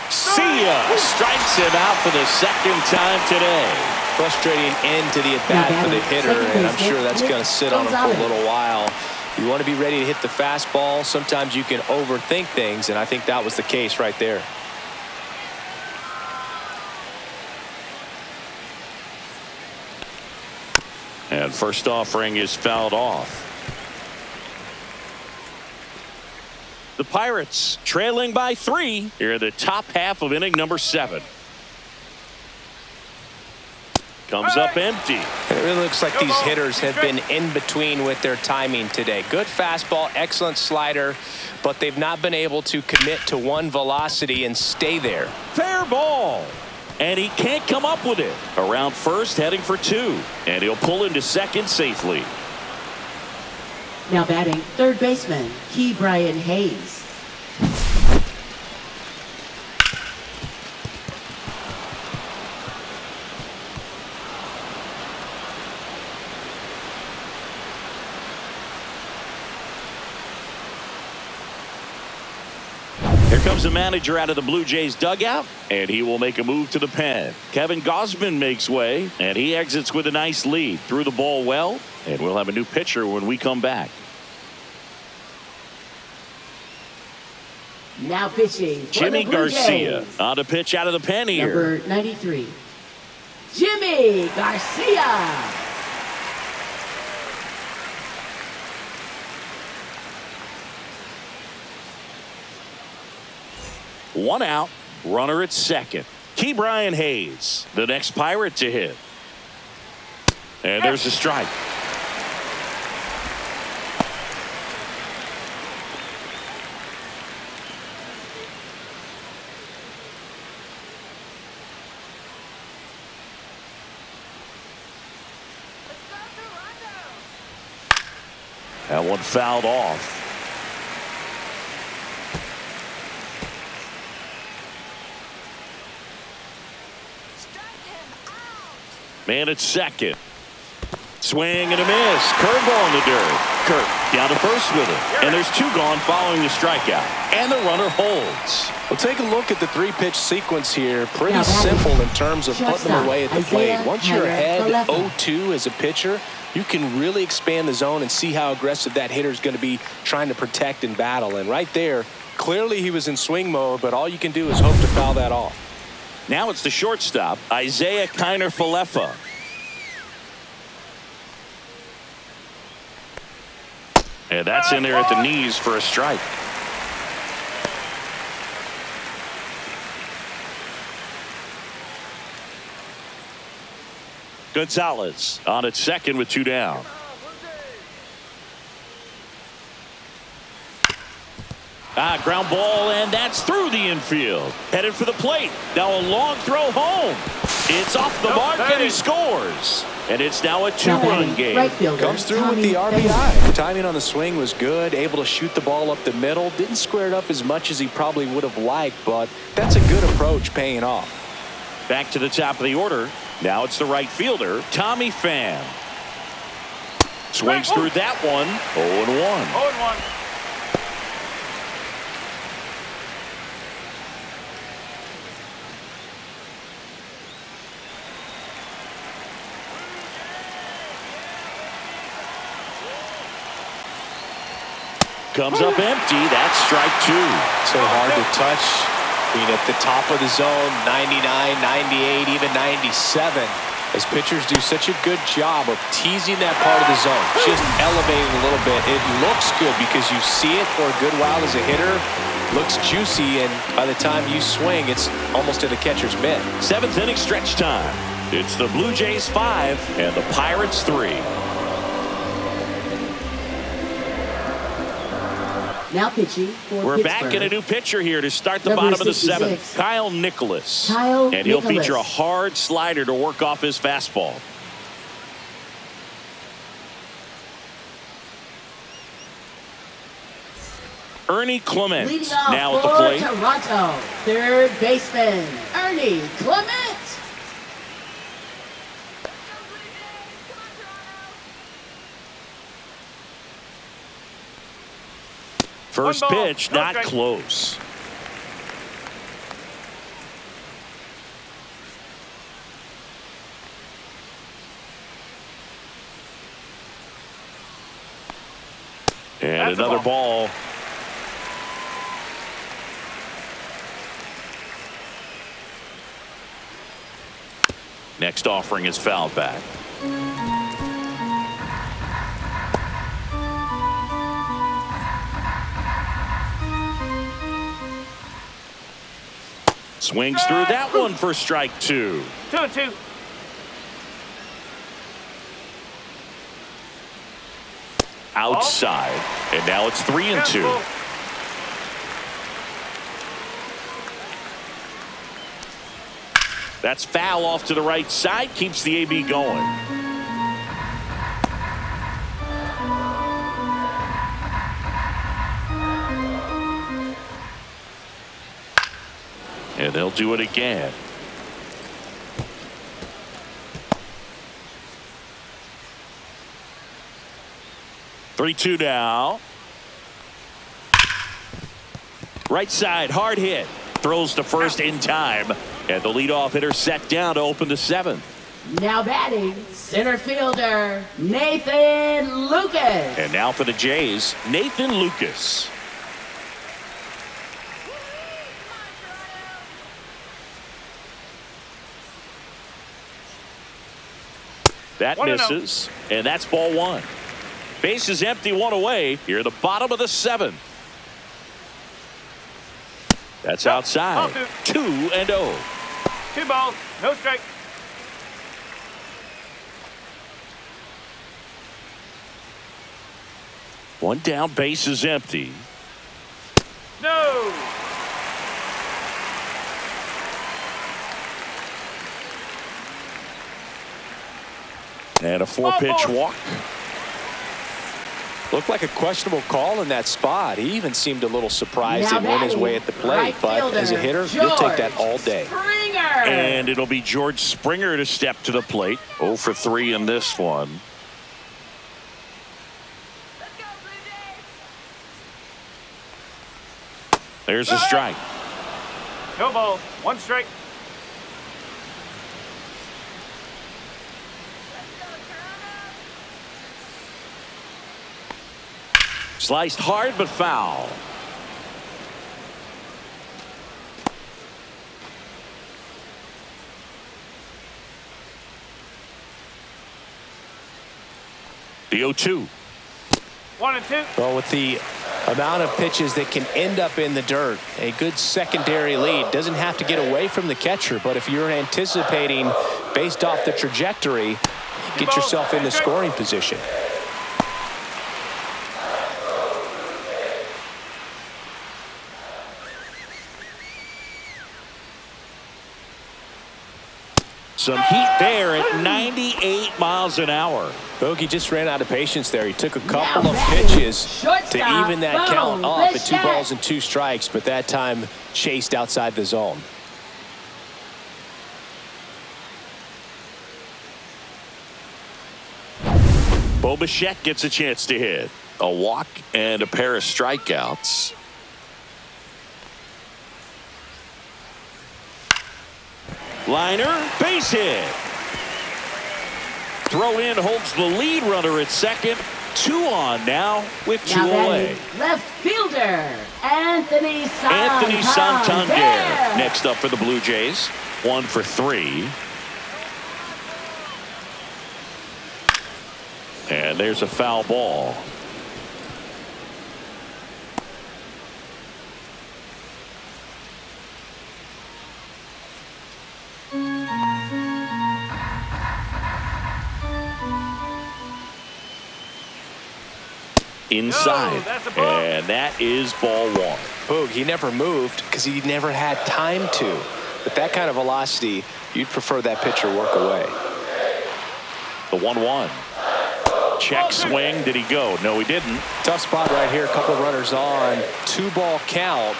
Sia strikes him out for the second time today. Frustrating end to the at-bat for the hitter, and I'm sure that's going to sit on him for a little while. You want to be ready to hit the fastball. Sometimes you can overthink things, and I think that was the case right there. And first offering is fouled off. The Pirates trailing by 3 here in the top half of inning number 7. Comes up empty. And it really looks like these hitters have been in between with their timing today. Good fastball, excellent slider, but they've not been able to commit to one velocity and stay there. Fair ball. And he can't come up with it. Around first, heading for 2. And he'll pull into second safely. Now batting third baseman, Brian Hayes. Here comes the manager out of the Blue Jays dugout, and he will make a move to the pen. Kevin Gausman makes way, and he exits with a nice lead. Threw the ball well, and we'll have a new pitcher when we come back. Now pitching for Jimmy the Blue Garcia Jays. on to pitch out of the pen here. Number 93, Jimmy Garcia. One out, runner at second. Brian Hayes, the next Pirate to hit. And there's a strike. That one fouled off. Man at second. Swing and a miss. Curveball in the dirt. Kirk down to first with it. And there's two gone following the strikeout. And the runner holds. Well, take a look at the three-pitch sequence here. Pretty simple in terms of putting them away at the plate. Once you're ahead 0-2 as a pitcher, you can really expand the zone and see how aggressive that hitter is going to be trying to protect and battle. And right there, clearly he was in swing mode, but all you can do is hope to foul that off. Now it's the shortstop, Isaiah Kiner-Falefa. And that's in there at the knees for a strike. Gonzalez on at second with two down. Ground ball, and that's through the infield. Headed for the plate. Now a long throw home. It's off the mark, and he scores. And it's now a two-run game. Comes through with the RBI. The timing on the swing was good. Able to shoot the ball up the middle. Didn't square it up as much as he probably would have liked, but that's a good approach paying off. Back to the top of the order. Now it's the right fielder, Tommy Pham. Swings through that one. 0-1. 0-1. Comes up empty. That's strike two. So hard to touch. Being at the top of the zone, 99, 98, even 97. As pitchers do such a good job of teasing that part of the zone, just elevating a little bit. It looks good because you see it for a good while as a hitter. Looks juicy, and by the time you swing, it's almost in the catcher's mitt. Seventh inning stretch time. It's the Blue Jays 5 and the Pirates 3. Now pitching for We're Pittsburgh. back in a new pitcher here to start the Number bottom of the 66. seventh. Kyle Nicholas. And he'll feature a hard slider to work off his fastball. Ernie Clement Leading off now at the for plate. Toronto, third baseman, Ernie Clement. First pitch, not close. And another ball. Next offering is fouled back. Swings through that one for strike two. 2-2. Outside. And now it's 3-2. That's foul off to the right side. Keeps the AB going. And they'll do it again. Three-two now. Right side, hard hit. Throws to first in time. And the leadoff hitter set down to open the seventh. Now batting, center fielder, Nathan Lucas. And now for the Jays, Nathan Lucas. That misses, and that's ball one. Base is empty, one away. Here at the bottom of the seventh. That's outside. 2-0. 2 balls, no strike. One down, base is empty. No. And a 4-pitch walk. Looked like a questionable call in that spot. He even seemed a little surprised Now and went his batting, way at the plate. right But as a hitter, you'll take that all day. Springer. And it'll be George Springer to step to the plate. 0 for 3 in this one. There's a strike. No ball. One strike. Sliced hard but foul. The 0-2. 1 and 2. Well, with the amount of pitches that can end up in the dirt, a good secondary lead doesn't have to get away from the catcher, but if you're anticipating based off the trajectory, get yourself in the scoring position. Some heat there at 98 miles an hour. Bogey just ran out of patience there. He took a couple of pitches to even that count up at 2 balls and 2 strikes, but that time chased outside the zone. Bo Bichette gets a chance to hit. A walk and a pair of strikeouts. Liner, base hit. Throw in holds the lead runner at second. 2 on now with 2 away. Left fielder, Anthony Santander. Next up for the Blue Jays. 1 for 3. And there's a foul ball. Inside, and that is ball 1. Boog, he never moved because he never had time to. With that kind of velocity, you'd prefer that pitcher work away. The 1-1. Check swing. Did he go? No, he didn't. Tough spot right here. A couple of runners on. 2-ball count.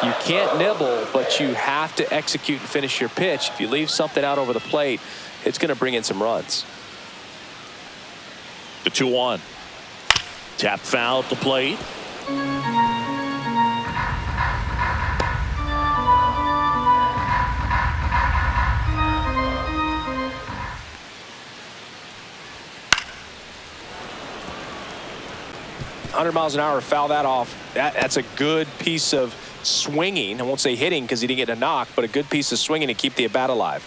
You can't nibble, but you have to execute and finish your pitch. If you leave something out over the plate, it's going to bring in some runs. The 2-1. Tap foul at the plate. $100 miles an hour, foul that off. That's a good piece of swinging. I won't say hitting because he didn't get a knock, but a good piece of swinging to keep the at-bat alive.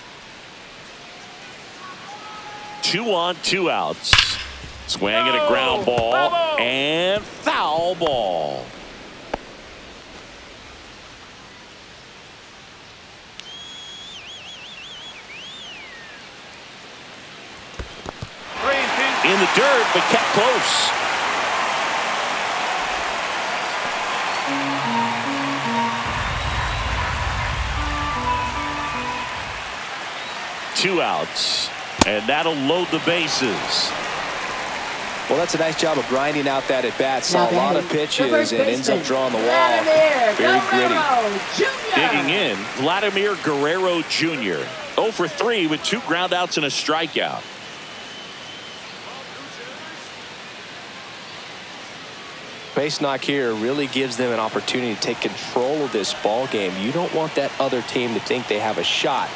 2 on, 2 outs. Swing and a ground ball and foul ball. In the dirt, but kept close. Two outs, and that'll load the bases. Well, that's a nice job of grinding out that at-bat. Saw a lot of pitches and ends up drawing the wall. Very gritty. Digging in, Vladimir Guerrero Jr. 0 for 3 with 2 groundouts and a strikeout. Base knock here really gives them an opportunity to take control of this ball game. You don't want that other team to think they have a shot,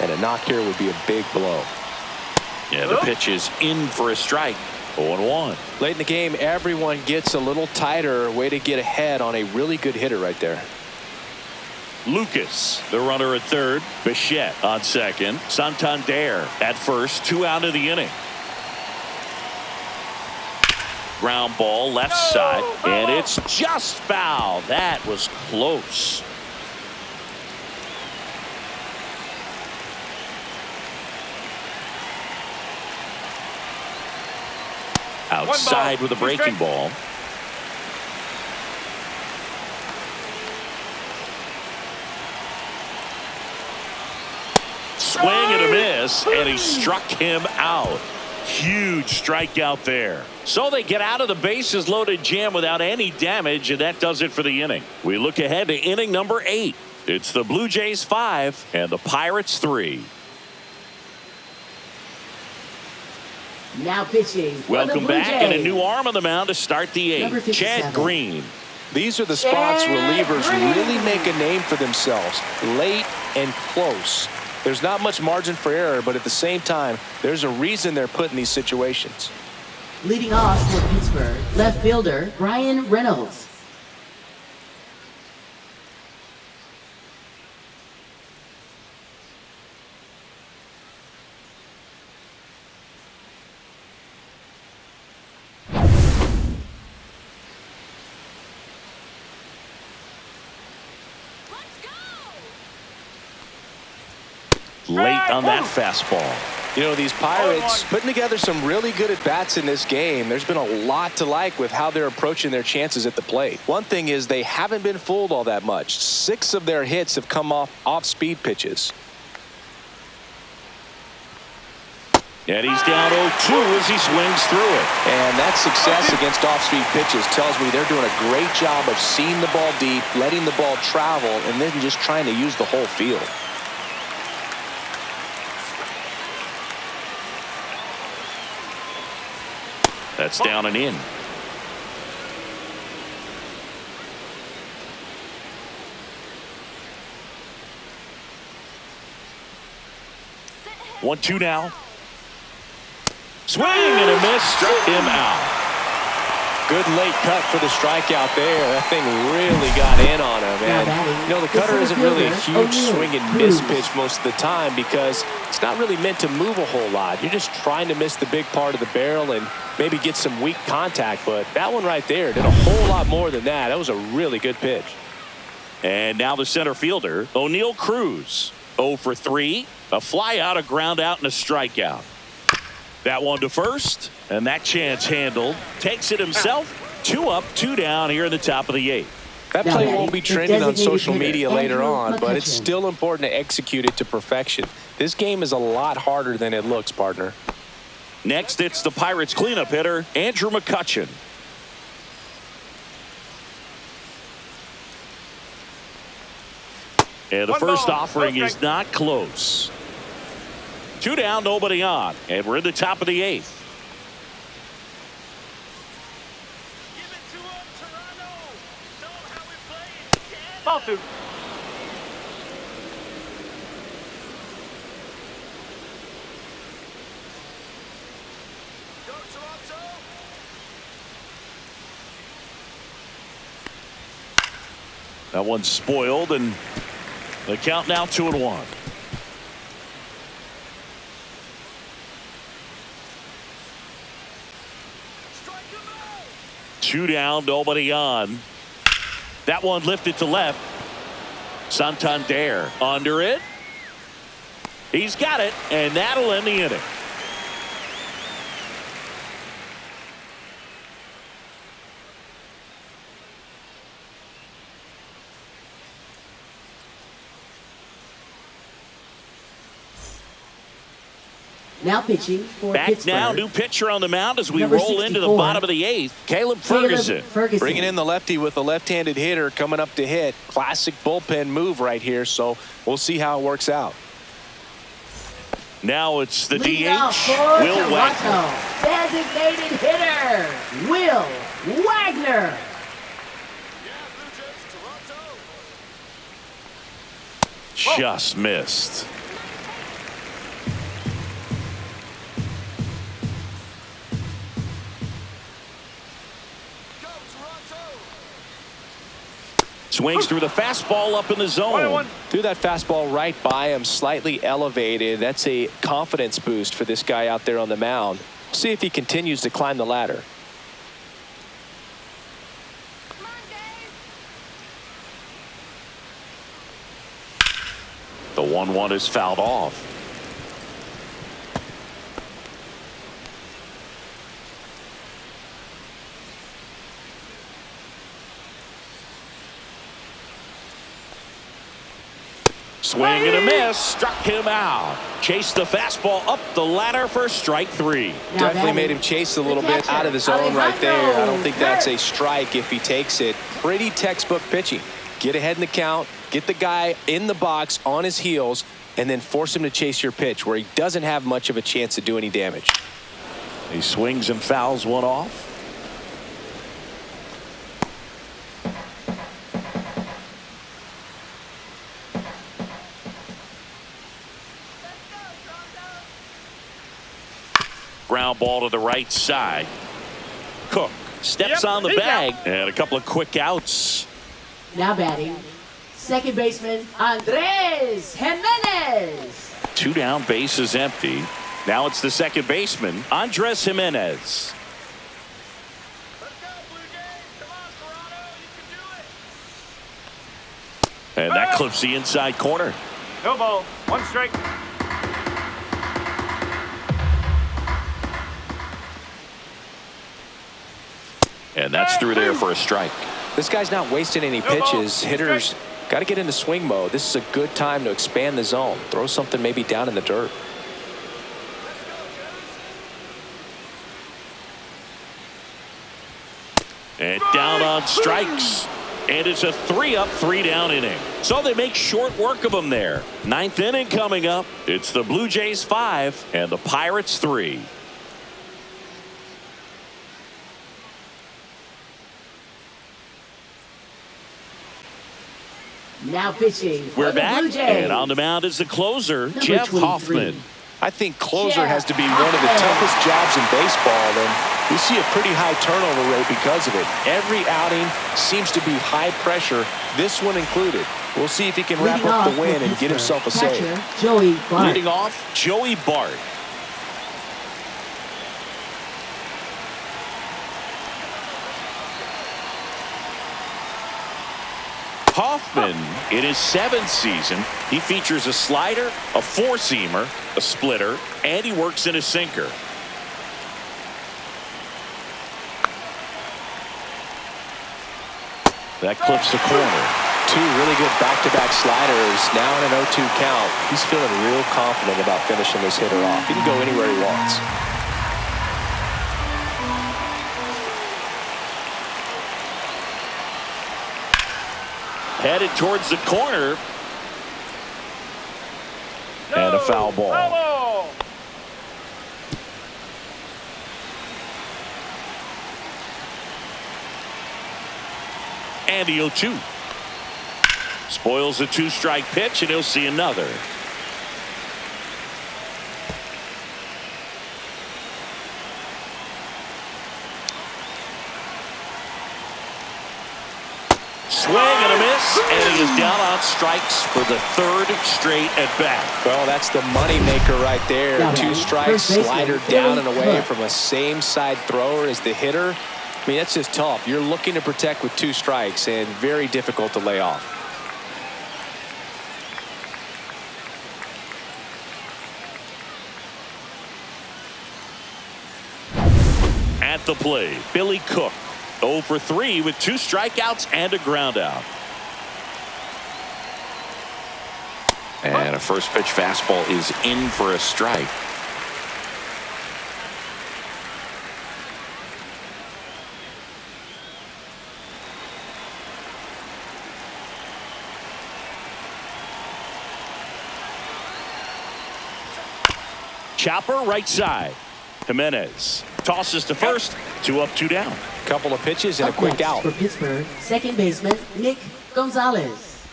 and a knock here would be a big blow. Yeah, the pitch is in for a strike. 0-1. Late in the game, everyone gets a little tighter. Way to get ahead on a really good hitter right there. Lucas, the runner at third. Bichette on second. Santander at first. 2 out of the inning. Ground ball left side, and it's just foul. That was close. Outside with a breaking ball. Swing and a miss, and he struck him out. Huge strikeout there. So they get out of the bases loaded jam without any damage, and that does it for the inning. We look ahead to inning number 8. It's the Blue Jays 5 and the Pirates 3. Now pitching. Welcome back, and a new arm on the mound to start the 8th. Chad 57. Green. These are the spots relievers really make a name for themselves, late and close. There's not much margin for error, but at the same time, there's a reason they're put in these situations. Leading off for Pittsburgh, left fielder Brian Reynolds. Late on that fastball. You know, these Pirates putting together some really good at-bats in this game. There's been a lot to like with how they're approaching their chances at the plate. One thing is they haven't been fooled all that much. 6 of their hits have come off-speed pitches. And he's down 0-2 as he swings through it. And that success against off-speed pitches tells me they're doing a great job of seeing the ball deep, letting the ball travel, and then just trying to use the whole field. That's down and in. One, two now. Swing and a miss. Struck him out. Good late cut for the strikeout there. That thing really got in on him. And, you know, the cutter isn't really a huge swing and miss pitch most of the time because it's not really meant to move a whole lot. You're just trying to miss the big part of the barrel and maybe get some weak contact. But that one right there did a whole lot more than that. That was a really good pitch. And now the center fielder, O'Neal Cruz. 0 for 3. A fly out, a ground out, and a strikeout. That one to first, and that chance handled. Takes it himself. 2 up, 2 down here in the top of the 8th. That play won't be trending on social media later on, but it's still important to execute it to perfection. This game is a lot harder than it looks, partner. Next, it's the Pirates cleanup hitter, Andrew McCutchen. And the first offering is not close. 2 down, nobody on. And we're in the top of the 8th. Give it to him, Toronto. Show him how we play in Canada. Ball 2. Go, Toronto. That one's spoiled, and the count now 2-1. Strike him out. 2 down, nobody on. That one lifted to left. Santander under it. He's got it, and that'll end the inning. Now pitching for Back Pittsburgh. now, new pitcher on the mound as we Number roll into the 64. bottom of the 8th. Caleb Ferguson. Bringing in the lefty with a left-handed hitter coming up to hit. Classic bullpen move right here, so we'll see how it works out. Now it's the Leading DH, off for Will Wagner. Toronto, designated hitter, Will Wagner. Yeah, Blue Jays, Toronto. Just missed. Go, Toronto. Swings through the fastball up in the zone. Threw that fastball right by him, slightly elevated. That's a confidence boost for this guy out there on the mound. See if he continues to climb the ladder. Come on, Dave. The 1-1 is fouled off. Swing and a miss. Struck him out. Chased the fastball up the ladder for strike 3. Definitely made him chase a little bit out of his zone right there. I don't think that's a strike if he takes it. Pretty textbook pitching. Get ahead in the count, get the guy in the box on his heels, and then force him to chase your pitch where he doesn't have much of a chance to do any damage. He swings and fouls one off. ground ball to the right side. Cook steps on the he's bag, and a couple of quick outs. Now batting, second baseman Andres Jimenez. 2 down, bases empty. Now it's the second baseman, Andres Jimenez. Let's go, Blue Jays. Come on, Toronto. You can do it. And that clips the inside corner. No ball. 1 strike. And that's through there for a strike. This guy's not wasting any pitches. Hitters got to get into swing mode. This is a good time to expand the zone. Throw something maybe down in the dirt. And down on strikes. And it's a 3-up, 3-down inning. So they make short work of them there. 9th inning coming up. It's the Blue Jays 5 and the Pirates 3. Now pitching for We're the back, Blue Jays. and on the mound is the closer, Number Jeff 23. Hoffman. I think closer Yeah. has to be one of the toughest jobs in baseball, and we see a pretty high turnover rate because of it. Every outing seems to be high pressure, this one included. We'll see if he can wrap Leading up off the win with and get Pittsburgh himself a save. catcher, Joey Bart. Leading off, Joey Bart. Hoffman, in his 7th season, he features a slider, a 4-seamer, a splitter, and he works in a sinker. That clips the corner. 2 really good back-to-back sliders. Now in an 0-2 count. He's feeling real confident about finishing this hitter off. He can go anywhere he wants. Headed towards the corner. And a foul ball. Foul ball. And the 0-2. Spoils the 2-strike pitch, and he'll see another. Swing and a miss, and he is down on strikes for the 3rd straight at bat. Well, that's the money maker right there. Yeah, 2 strikes, first baseman, slider down and away Cook. from a same side thrower as the hitter. I mean, that's just tough. You're looking to protect with 2 strikes and very difficult to lay off. At the plate, Billy Cook, 0 for 3 with 2 strikeouts and a ground out. And a first pitch fastball is in for a strike. Chopper right side. Jimenez tosses to first. 2 up, 2 down. Couple of pitches and a Up quick next out. for Pittsburgh, second baseman Nick Gonzalez.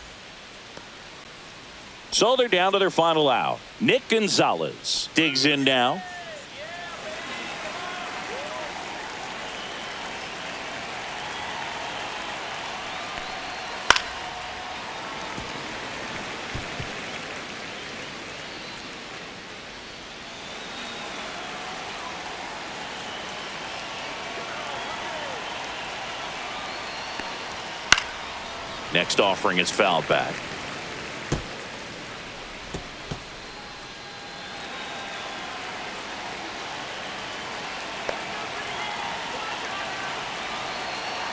So they're down to their final out. Nick Gonzalez digs in now. Next offering is fouled back.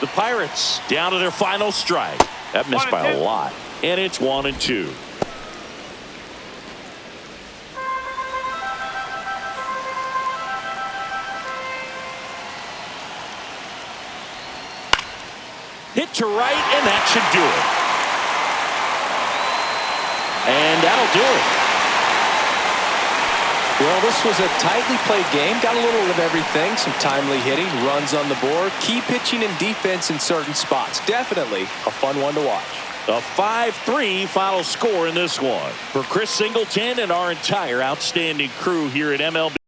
The Pirates down to their final strike. That missed by a lot. And it's 1-2. Hit to right, and that should do it. And that'll do it. Well, this was a tightly played game. Got a little of everything. Some timely hitting, runs on the board, key pitching and defense in certain spots. Definitely a fun one to watch. A 5-3 final score in this one. For Chris Singleton and our entire outstanding crew here at MLB.